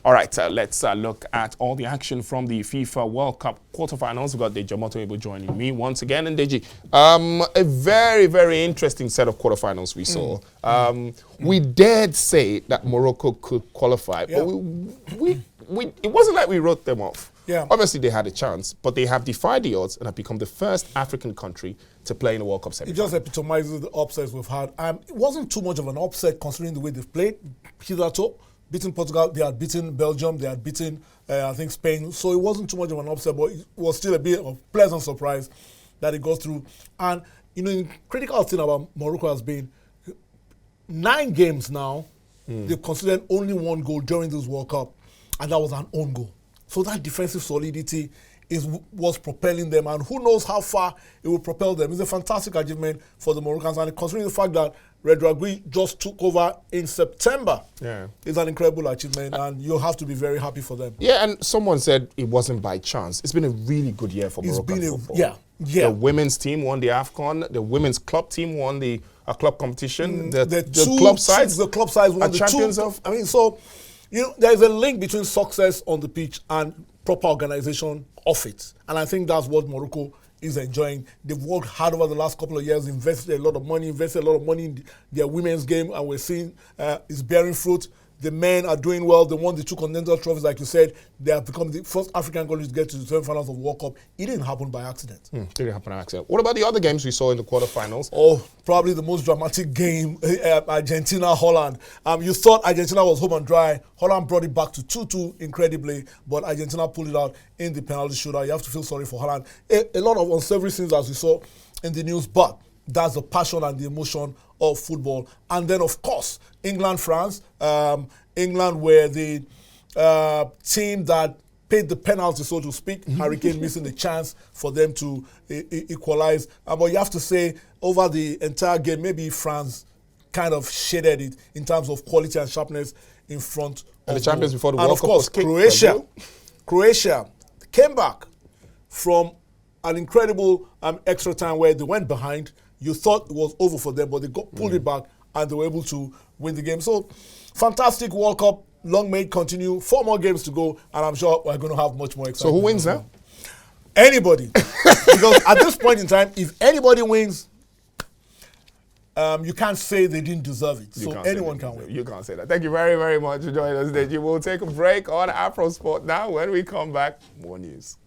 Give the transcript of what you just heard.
All right, let's look at all the action from the FIFA World Cup quarterfinals. We've got Deji Omotoyebo joining me once again. And Deji, a very, very interesting set of quarterfinals we saw. We dared say that Morocco could qualify, but it wasn't like we wrote them off. Yeah. Obviously, they had a chance, but they have defied the odds and have become the first African country to play in the World Cup semi. It just epitomizes the upsets we've had. It wasn't too much of an upset considering the way they've played. Hitherto, beating Portugal, they had beaten Belgium, they had beaten, I think, Spain. So it wasn't too much of an upset, but it was still a bit of a pleasant surprise that it got through. And, you know, the critical thing about Morocco has been 9 games now, they've considered only 1 goal during this World Cup, and that was an own goal. So that defensive solidity was propelling them, and who knows how far it will propel them. It's a fantastic achievement for the Moroccans, and considering the fact that Redragui just took over in September, it's an incredible achievement, and you'll have to be very happy for them. Yeah, and someone said it wasn't by chance. It's been a really good year for Moroccan football. Yeah. The women's team won the AFCON. The women's club team won the club competition. The club sides won the champions two. of. I mean, so, you know, there's a link between success on the pitch and proper organization of it. And I think that's what Morocco is enjoying. They've worked hard over the last couple of years, invested a lot of money in their women's game, and we're seeing it's bearing fruit. The men are doing well. They won the 2 continental trophies, like you said. They have become the first African country to get to the semi-finals of the World Cup. It didn't happen by accident. It didn't happen by accident. What about the other games we saw in the quarterfinals? Oh, probably the most dramatic game, Argentina-Holland. You thought Argentina was home and dry. Holland brought it back to 2-2 incredibly, but Argentina pulled it out in the penalty shootout. You have to feel sorry for Holland. A lot of unsavory scenes, as we saw in the news, but that's the passion and the emotion of football. And then, of course, England-France. England were the team that paid the penalty, so to speak. Hurricane missing the chance for them to equalize. But you have to say, over the entire game, maybe France kind of shaded it in terms of quality and sharpness in front and of the champions before the World Cup. And of course, Croatia came back from an incredible extra time where they went behind. You thought it was over for them, but they pulled it back and they were able to win the game. So, fantastic World Cup. Long may it continue. 4 more games to go, and I'm sure we're going to have much more excitement. So who wins now? Anybody. Because at this point in time, if anybody wins, you can't say they didn't deserve it. So anyone can win. You can't say that. Thank you very, very much for joining us today. We'll take a break on AfroSport now. When we come back, more news.